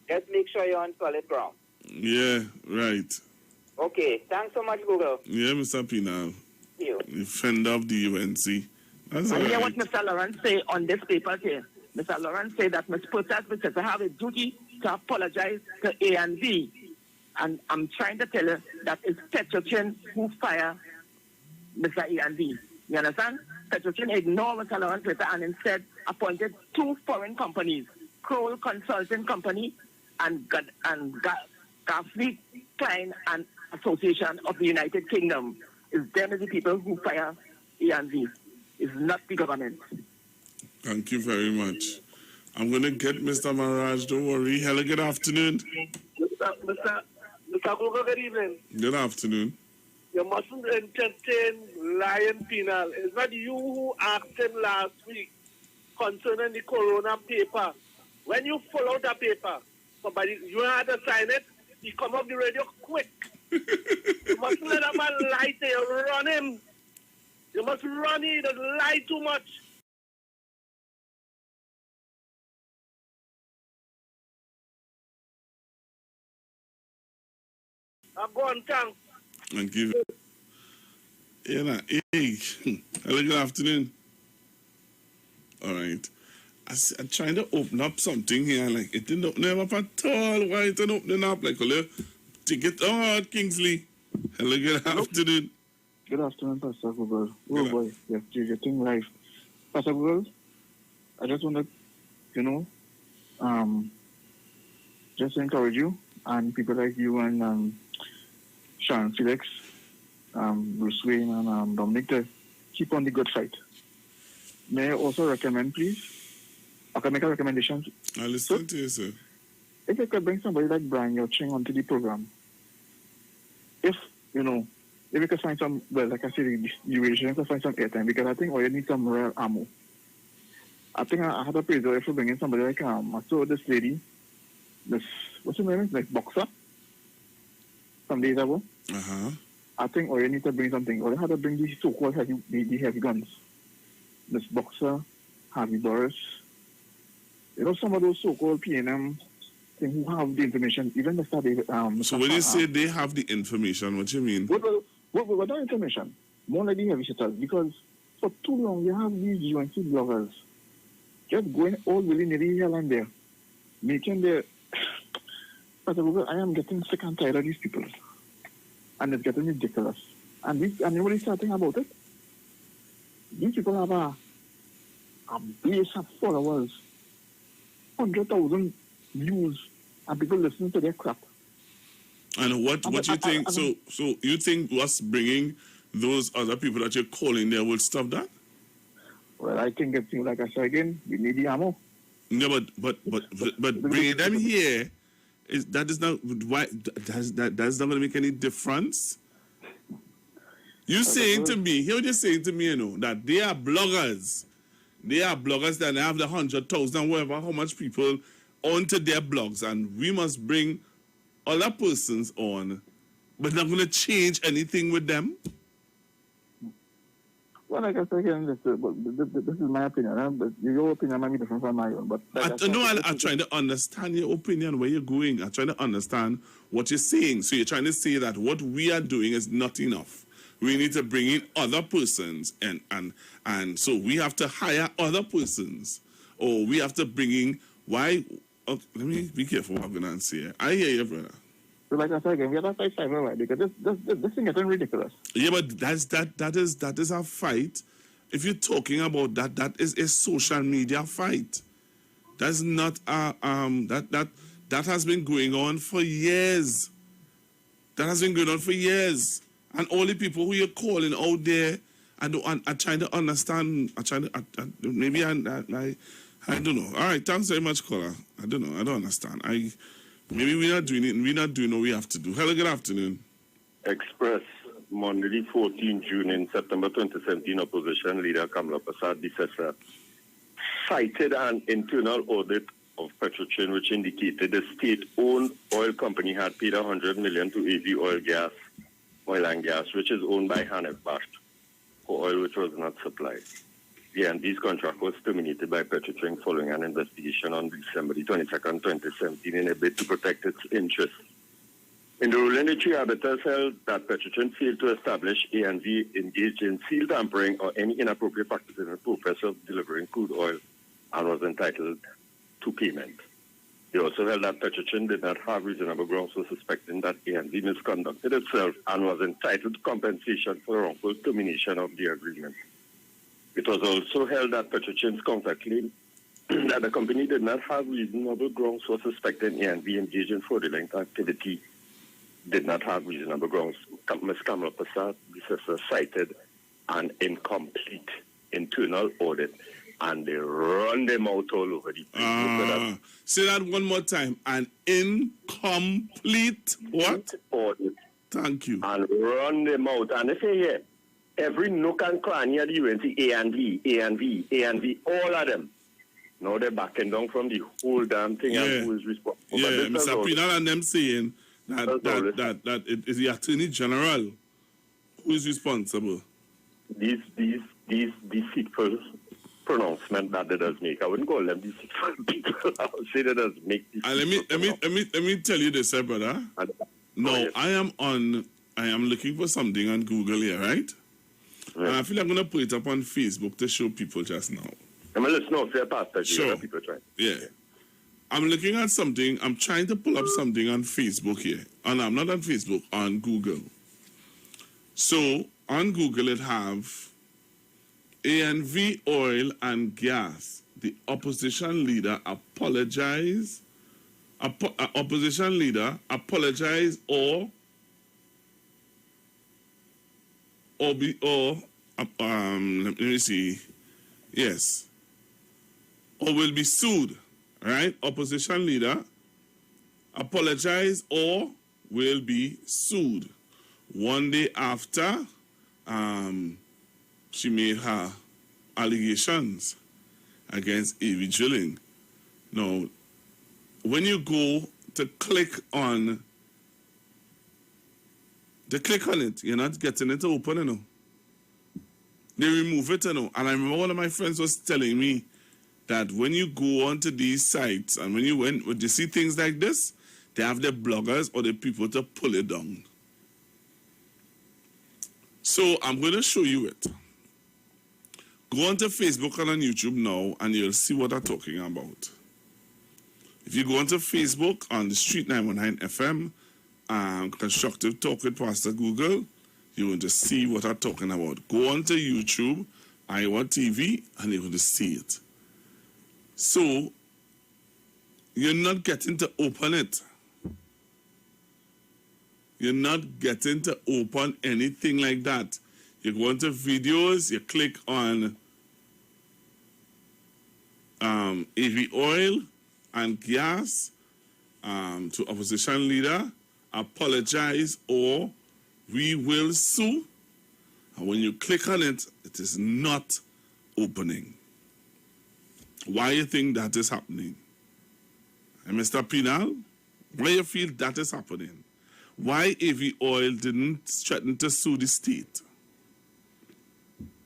Just make sure you're on solid ground. Yeah, right. Okay, thanks so much, Google. Yeah, Mr. Pinal. You. Defender of the UNC. That's all And hear right. what Mr. Lawrence say on this paper here. Mr. Lawrence say that Ms. Potas have a duty to apologize to A and B. And I'm trying to tell you that it's Petrochin who fire Mr. A and B. You understand? Petrochin ignored Mr. Lawrence paper and instead appointed 2 foreign companies, Kroll Consulting Company and Gaffney Klein and Association of the United Kingdom. It's them as the people who fire A and B. It's not the government. Thank you very much. I'm going to get Mr. Maraj, don't worry. Hello, good afternoon. Mr. Google, good evening. Good afternoon. You mustn't entertain Lion Penal. It's not you who asked him last week concerning the Corona paper. When you fill out the paper, somebody, you had to sign it, he come up the radio quick. You mustn't let a man lie to you. Run him. You must run him. He doesn't lie too much. I'm going, thanks. Thank you. Yeah, hey. Hello, good afternoon. All right. I'm trying to open up something here. Like, it didn't open up at all. Why it didn't open up? Like, take it out, Kingsley. Hello, good afternoon. Good afternoon, Pastor Google. Oh, boy. You're getting live. Pastor Google, I just want to, just encourage you and people like you and Sharon Felix, Bruce Wayne, and Dominic to keep on the good fight. May I also recommend, please? I can make a recommendation. I listen to you, sir. If you could bring somebody like Brian Yoching onto the program, if you could find some, well, like I said, the Eurasian could find some airtime, because I think you need some real ammo. I think I had a praise if you bring in somebody like, I saw this lady, what's her name? Like Boxer, some days ago. Uh-huh. I think you need to bring something, or you had to bring the so-called heavy guns. This Boxer, Harvey Boris, some of those so-called PNM things who have the information, even Mr. David. So when you say they have the information, what you mean? What that information? More like the heavy hitters, because for too long you have these UNC bloggers just going all willy-nilly here and there, making the... I am getting sick and tired of these people. And it's getting ridiculous. And nobody's talking about it. These people have a base of followers, 100,000 views, and people listening to their crap. And what you think? So you think what's bringing those other people that you're calling there will stop that? Well, I think it's like I said again, we need the ammo. No, but bringing them here is not why that's not going to make any difference. You're saying to me, hear what you're saying to me, that they are bloggers. They are bloggers that have the 100,000, whatever, how much people onto their blogs, and we must bring other persons on, but not going to change anything with them. Well, like I said again, this is my opinion. But your opinion might be different from my own. But I'm trying to understand your opinion, where you're going. I'm trying to understand what you're saying. So you're trying to say that what we are doing is not enough. We need to bring in other persons, and so we have to hire other persons, or we have to bring in why. Okay, let me be careful what I'm going to say here. I hear you, brother. So like I said again, we have to fight cyber, right? Because this thing is getting ridiculous. Yeah, but that is a fight. If you're talking about that is a social media fight. That's not that has been going on for years. That has been going on for years. And all the people who you're calling out there, I'm trying to understand. Maybe I don't know. All right, thanks very much, caller. I don't know. I don't understand. Maybe we're not doing it, and we're not doing what we have to do. Hello, good afternoon. Express, Monday, 14 June in September 2017, opposition leader Kamala Prasad Disesa cited an internal audit of Petrochin, which indicated the state-owned oil company had paid $100 million to AV Oil and Gas, which is owned by Hanef Basht, for oil which was not supplied. ANV's contract was terminated by Petrotring following an investigation on December 22nd, 2017 in a bid to protect its interests. In the ruling, the three arbiters held that Petrotring failed to establish ANV engaged in seal tampering or any inappropriate practice in the process of delivering crude oil and was entitled to payment. They also held that Petrotring did not have reasonable grounds for suspecting that ANV misconducted itself and was entitled to compensation for the wrongful termination of the agreement. It was also held that Petrotring's counsel claimed that the company did not have reasonable grounds for suspecting ANV engaged in fraudulent activity, did not have reasonable grounds. Ms. Kamala Prasad cited an incomplete internal audit, and they run them out all over the place. Say that one more time. An incomplete what? Audit. Thank you. And run them out. And if you hear every nook and cranny at the UNC, ANV, all of them. Now they're backing down from the whole damn thing and who is responsible. Yeah, Mr. Pinal and them saying that it is the Attorney General who is responsible. These deceitful pronouncement that they does make. I wouldn't call them deceitful people. I would say they does make let me tell you this, brother. No, I am looking for something on Google here, right? And I feel I'm gonna put it up on Facebook to show people just now. I'm gonna listen to Pastor. Sure. People trying. Yeah. I'm looking at something. I'm trying to pull up something on Facebook here. And I'm not on Facebook, on Google. So, on Google, it have ANV Oil and Gas. The opposition leader apologize. Opposition leader apologize or let me see. Yes. Or will be sued. Right? Opposition leader apologize or will be sued. One day after she made her allegations against AV Drilling. Now, when you go to click on it, you're not getting it to open, you know. They remove it, you know. And I remember one of my friends was telling me that when you go onto these sites and when you see things like this, they have the bloggers or the people to pull it down. So I'm going to show you it. Go onto Facebook and on YouTube now and you'll see what I'm talking about. If you go onto Facebook on the Street 919 FM, Constructive Talk with Pastor Google, you're going to see what I'm talking about. Go onto YouTube, IWER TV, and you're going to see it. So, you're not getting to open it. You're not getting to open anything like that. You go into videos, you click on AV Oil and Gas to opposition leader, apologize or we will sue. And when you click on it, it is not opening. Why you think that is happening? And Mr. Pinal, why you feel that is happening? Why AV Oil didn't threaten to sue the state?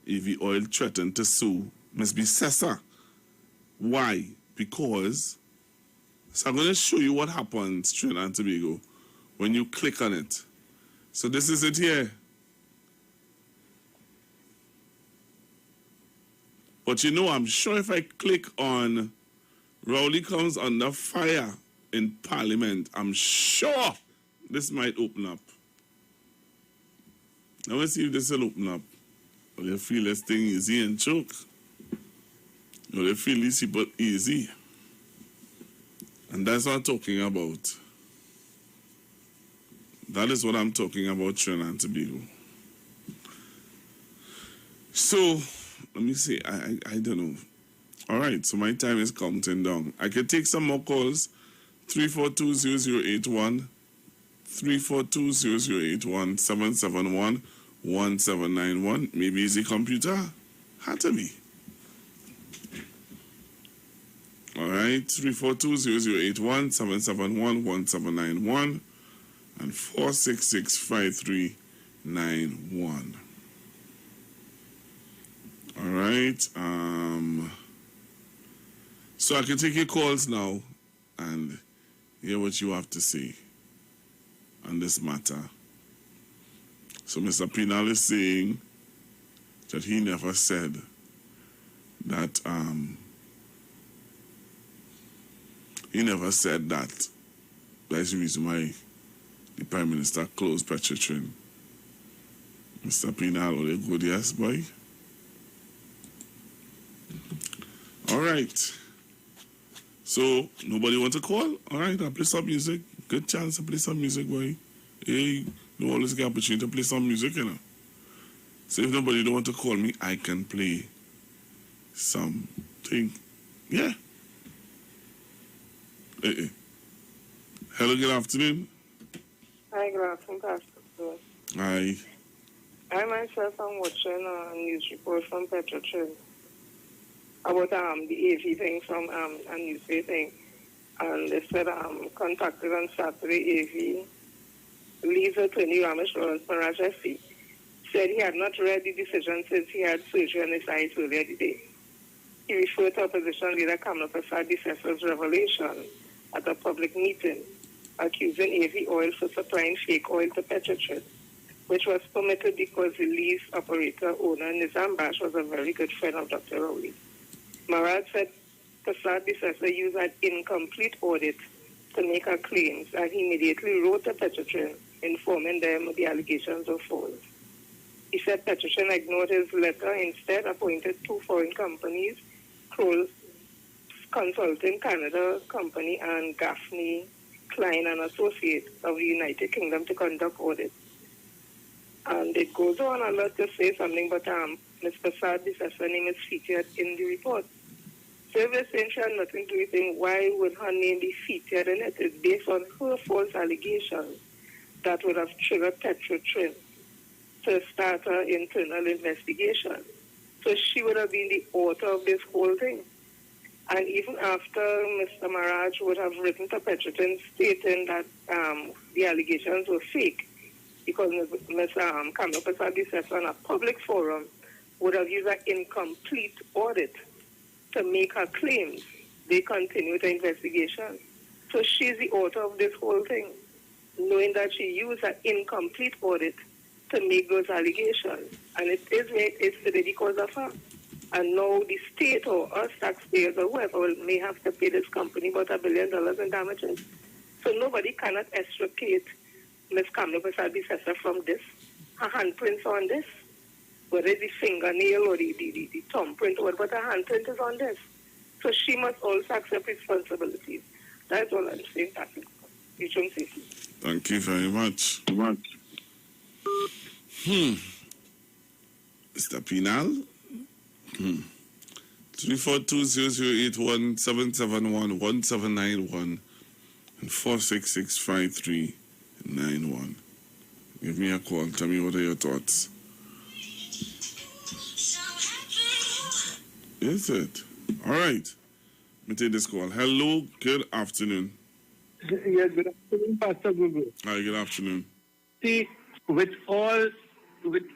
AV Oil threatened to sue must be Cesar. Why? Because, so I'm going to show you what happens, Trinidad and Tobago, when you click on it. So this is it here. But you know, I'm sure if I click on Rowley comes under fire in Parliament, I'm sure this might open up. Now let's see if this will open up. Or they feel this thing easy and choke. Or they feel easy but easy. And that's what I'm talking about. That is what I'm talking about, Trinidad and Tobago. So, let me see. I don't know. All right, so my time is counting down. I can take some more calls. 342-0081, 342-0081, 771-1791. Maybe it's a computer. Had to be. All right, 342-0081, 771-1791, and 466-5391. All right. So I can take your calls now and hear what you have to say on this matter. So Mr. Pinal is saying that he never said that that's the reason why the Prime Minister closed Petrotrin. Mr. Pinal, will you good, yes, boy? All right. So, nobody want to call? All right, I'll play some music. Good chance to play some music, boy. Hey, you always get opportunity to play some music, you know. So if nobody don't want to call me, I can play something. Yeah. Hello, good afternoon. Hi, good afternoon, Pastor. Hi. I myself am watching a news report from Petrotrin about the AV thing from a newspaper thing. And they said contacted on Saturday AV. Lee's attorney Ramesh Lawrence Maraj said he had not read the decision since he had surgery on his eyes earlier today. He referred to opposition leader Kamla Prasad Desai's revelation at a public meeting, accusing AV Oil for supplying fake oil to Petrotrin, which was permitted because the lease operator owner Nizam Bash was a very good friend of Dr. Rowley. Marad said Prasad Desai used an incomplete audit to make her claims, and he immediately wrote to Petrotrin informing them the allegations were false. He said Petrotrin ignored his letter, instead appointed two foreign companies, Kroll Consulting Canada Company and Gaffney, Klein and Associates of the United Kingdom to conduct audits. And it goes on a lot to say something, but Ms. Prasad Desai's name is featured in the report. So if they're saying she had nothing to do with it, why would her name be featured in it? It's based on her false allegations that would have triggered Petrotrin to start an internal investigation. So she would have been the author of this whole thing. And even after Mr. Maraj would have written to Petrotrin stating that the allegations were fake, because Ms. Kamla Prasad Desai on a public forum would have used an incomplete audit to make her claims, they continue the investigation. So she's the author of this whole thing, knowing that she used an incomplete audit to make those allegations. And it is where it is today because of her. And now the state or us taxpayers or whoever may have to pay this company about $1 billion in damages. So nobody cannot extricate Ms. Kamla Prasad Desai from this. Her handprints on this, whether it's the fingernail or the thumbprint or whatever, her handprint is on this. So she must also accept responsibilities. That's all I'm saying, Pastor. You shouldn't say so. Thank you very much. Mr. Pinal? 342-0081-771-1791 and 466-5391. Give me a call. Tell me what are your thoughts. Is it? All right. Let me take this call. Hello. Good afternoon. Yes, good afternoon, Pastor Gugu. Hi, good afternoon. See, with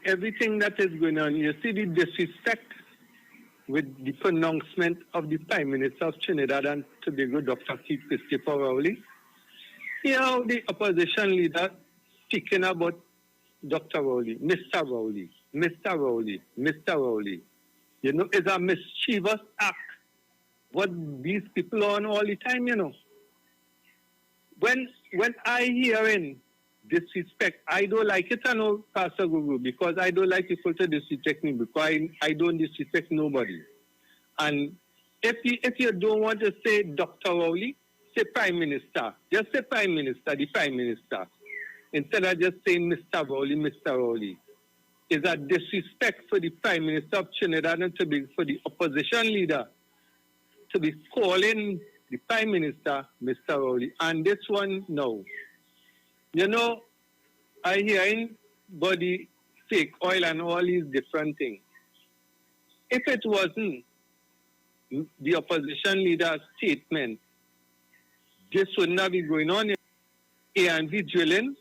everything that is going on, you see the disrespect with the pronouncement of the Prime Minister of Trinidad and Tobago, Dr. Keith Christopher Rowley. You know, the opposition leader speaking about Dr. Rowley, Mr. Rowley, Mr. Rowley, Mr. Rowley. You know, it's a mischievous act. What these people are on all the time, you know. When I hearing disrespect, I don't like it, I know, Pastor Gugu, because I don't like people to disrespect me, because I don't disrespect nobody. And if you don't want to say Dr. Rowley, say Prime Minister. Just say Prime Minister, the Prime Minister. Instead of just saying Mr. Rowley, Mr. Rowley. It's a disrespect for the Prime Minister of Trinidad and Tobago, for the opposition leader, to be calling the Prime Minister Mr. Rowley. And this one, no. You know, I hearing about the fake oil and all these different things. If it wasn't the opposition leader's statement, this would not be going on. A&V drilling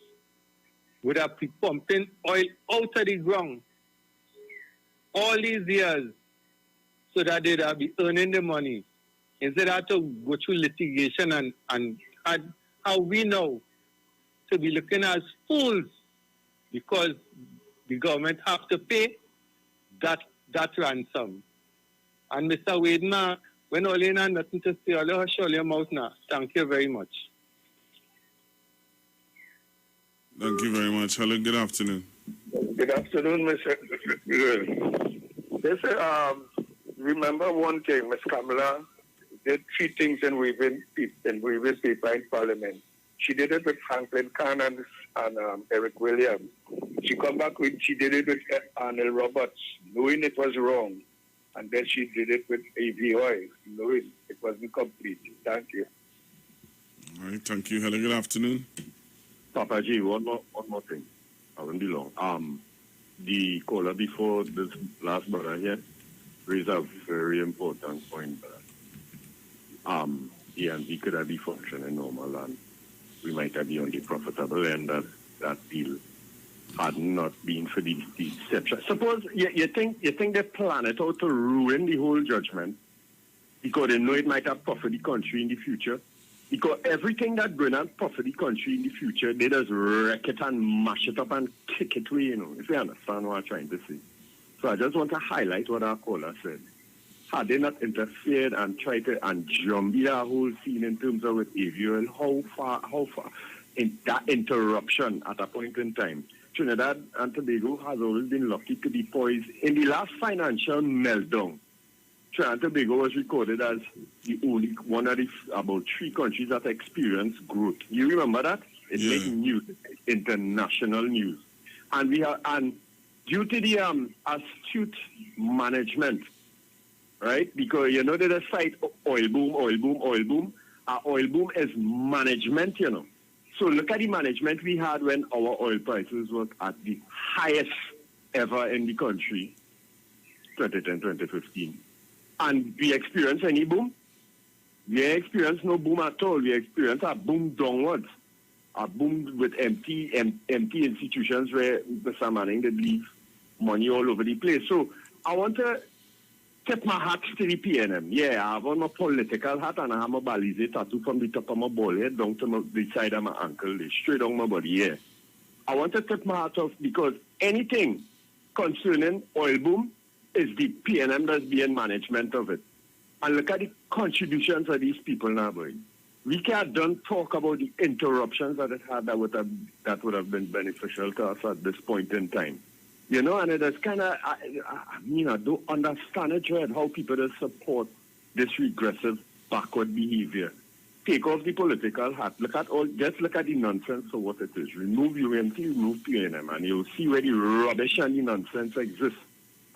would have been pumping oil out of the ground all these years so that they'd be earning the money. Instead of to go through litigation and how we know to be looking as fools because the government have to pay that ransom. And Mr. Wademan, when all in and nothing to say, I'll show your mouth now. Thank you very much. Thank you very much. Hello, good afternoon. Good afternoon, Mr. Remember one thing, Ms. Kamala did 3 things in weaving paper in Parliament. She did it with Franklin Kahn and Eric Williams. She she did it with Arnold Roberts, knowing it was wrong. And then she did it with IWER, knowing it wasn't complete. Thank you. All right, thank you. Hello, good afternoon. Papa G, one more thing. I won't be long. The caller before this last brother here raised a very important point. E&B could have been functioning normal and we might have been on the profitable end that deal had not been for the deception. Suppose you think they plan it out to ruin the whole judgment because they know it might have profit the country in the future. Because everything that going to profit the country in the future, they just wreck it and mash it up and kick it away, if you understand what I'm trying to say. So I just want to highlight what our caller said. Had they not interfered and tried to jump the whole scene in terms of with IWER and how far in that interruption at a point in time, Trinidad and Tobago has always been lucky to be poised. In the last financial meltdown, Trinidad and Tobago was recorded as the only one of the about 3 countries that experienced growth. You remember that? It made news, international news. And due to the astute management, right? Because you know they cite oil boom. Oil boom is management, So look at the management we had when our oil prices were at the highest ever in the country, 2010, 2015. And we experienced any boom? We experienced no boom at all. We experienced a boom downwards. A boom with empty institutions where Mr. Manning did leave money all over the place. So I want to tip my hat to the PNM. Yeah, I have on my political hat and I have my Balize tattoo from the top of my ball head down to the side of my ankle, straight down my body. Yeah. I want to tip my hat off because anything concerning oil boom is the PNM that's being management of it. And look at the contributions of these people now, boy. We don't talk about the interruptions that it had that would have been beneficial to us at this point in time. And it is kind of, I don't understand it, right, how people just support this regressive, backward behavior. Take off the political hat. Just look at the nonsense of what it is. Remove UMT, remove PNM, and you'll see where the rubbish and the nonsense exists.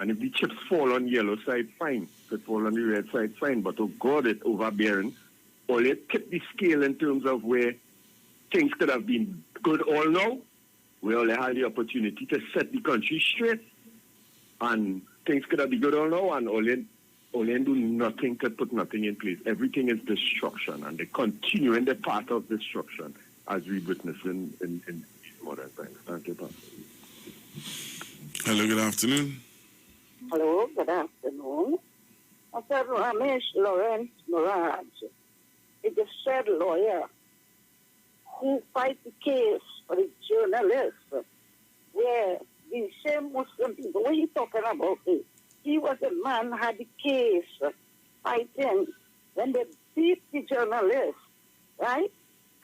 And if the chips fall on the yellow side, fine. If it fall on the red side, fine. But oh God, it's overbearing. Or you tip the scale in terms of where things could have been good all now. We only had the opportunity to set the country straight, and things could have been good all now, and only do nothing to put nothing in place. Everything is destruction, and they continue in the path of destruction as we witness in modern times. Thank you, Pastor. Hello, good afternoon. Hello, good afternoon. Mr. Ramesh Lawrence Murad is a said lawyer who fight the case for the journalists, where the same Muslim people, what are you talking about? He was a man who had the case fighting when they beat the journalist, right?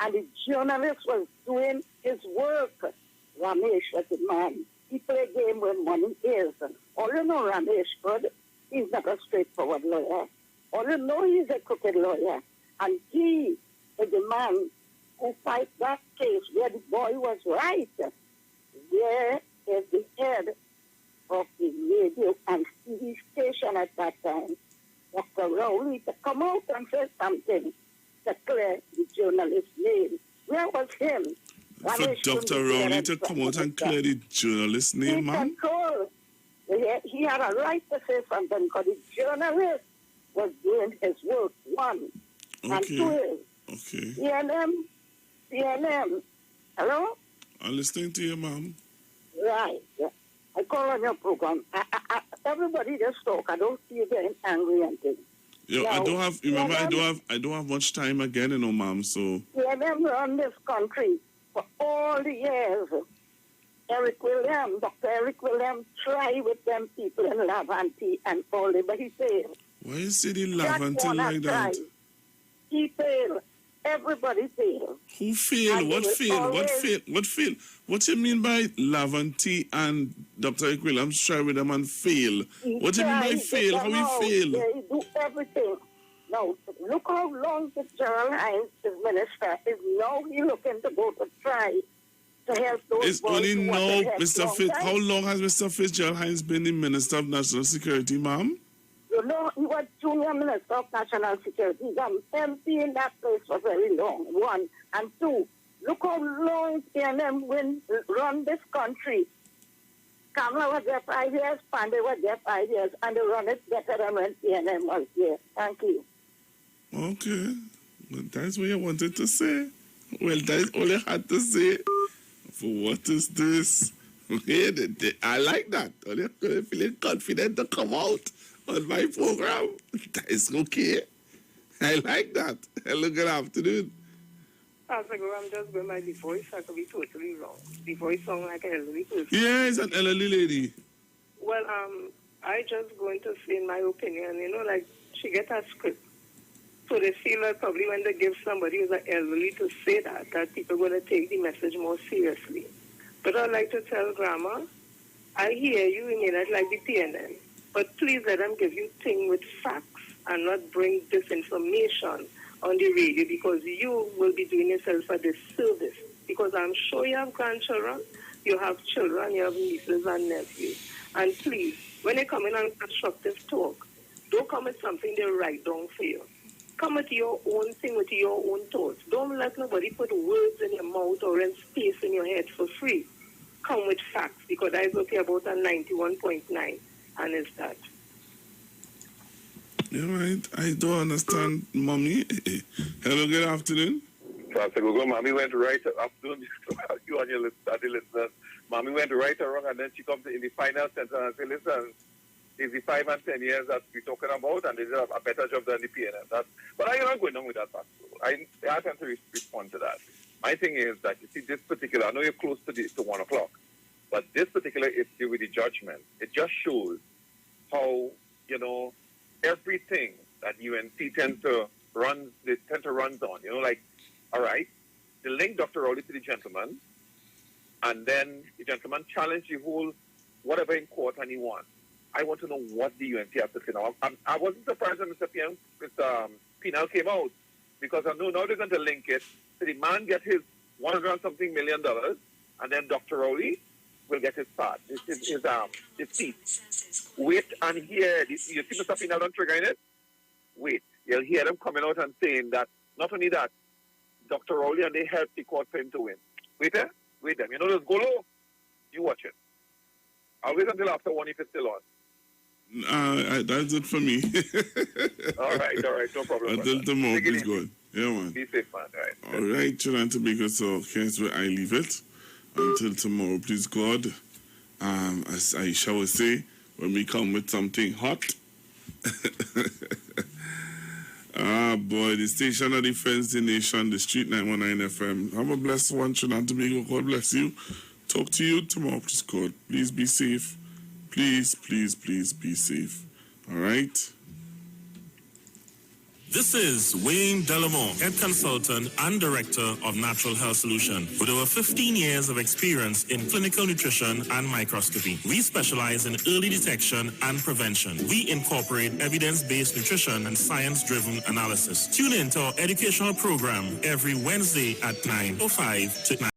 And the journalist was doing his work. Ramesh was a man. He played a game where money is. All you know Ramesh good, he's not a straightforward lawyer. All you know he's a crooked lawyer. And he is the man who fight that case where the boy was right. Where is the head of the radio and TV station at that time, Dr. Rowley, to come out and say something to clear the journalist's name? Where was him? For Dr. Rowley to come out and clear the journalist's name, man? He had a right to say something because the journalist was doing his work, one. Okay. And two is, CNN. Hello? I'm listening to you, ma'am. Right. I call on your program. Everybody just talk. I don't see you getting angry and things. Yeah, now, I don't have. Remember, I don't have much time again, ma'am. So. Yeah, them run this country for all the years. Dr. Eric Williams, try with them people in Laventille and all that, but he failed. Why you say the Laventille like that? He failed. Everybody failed. Who failed? What failed? What failed? What failed? What you mean by Laventille and Dr. Eric Williams try with them and fail? What do you mean by fail? How he fail? They do everything. Now, look how long Fitzgerald Hines, the minister, is now he looking to go to try to help those it's boys. Only now, Mr. How long has Mr. Fitzgerald Hines been the Minister of National Security, ma'am? You know, he was Junior Minister of National Security. He's an MP in that place for very long, one. And two, look how long PNM run this country. Kamala was there 5 years, Pandey was there 5 years, and they run it better than when PNM was there. Thank you. Okay. Well, that's what you wanted to say. Well, that's all you had to say. For what is this? I like that. You're feeling confident to come out on my program. That is okay. I like that. Hello, good afternoon. Pastor, I'm just going by the voice. I could be totally wrong. The voice sounds like an elderly person. Yeah, it's an elderly lady. Well, I just going to say in my opinion, like she get a script. So they feel like probably when they give somebody who's an elderly to say that people are going to take the message more seriously. But I'd like to tell Grandma, I hear you, you may not like the PNM, but please let them give you things with facts and not bring disinformation on the radio, because you will be doing yourself a disservice. Because I'm sure you have grandchildren, you have children, you have nieces and nephews. And please, when they come in on constructive talk, don't come with something they write down for you. Come with your own thing, with your own thoughts. Don't let nobody put words in your mouth or in space in your head for free. Come with facts, because I was okay about a 91.9, and it's that. You're right. I don't understand, Mommy. Hello, good afternoon. Pastor Gogo, Mommy went right afternoon. You and your listeners. Mommy went right or wrong, and then she comes in the final sentence and says, listen, it's the 5 and 10 years that we're talking about, and they did a better job than the PNM. But I'm not going on with that, Pastor. I have to respond to that. My thing is that, you see, this particular, I know you're close to 1 o'clock, but this particular issue with the judgment, it just shows how, everything that UNC tend to run on, like, all right, they link Dr. Rowley to the gentleman, and then the gentleman challenged the whole whatever in court, and he won. I want to know what the UNC has to say now. I wasn't surprised when Mr. Penal came out, because I know now they're going to link it. So the man get his $100-something million, and then Dr. Rowley will get his part, his seat. Wait and hear. You see Mr. Penal on triggering it? Wait. You'll hear them coming out and saying that, not only that, Dr. Rowley and they helped the court for him to win. Wait there. Wait them. Those Golo? You watch it. I'll wait until after 1 if it's still on. That's it for me. all right, no problem. Until tomorrow, please go. Yeah, man. Be safe, man. All right, Trinidad Tobago, so here's where I leave it. Until tomorrow, please God. As I shall say, when we come with something hot. Boy, the station of defense, the nation, the street 919 FM. Have a blessed one, Trinidad Tobago. God bless you. Talk to you tomorrow, please God. Please be safe. Please be safe. All right? This is Wayne Delamore, Head Consultant and Director of Natural Health Solution. With over 15 years of experience in clinical nutrition and microscopy, we specialize in early detection and prevention. We incorporate evidence-based nutrition and science-driven analysis. Tune in to our educational program every Wednesday at 9:05 to 9.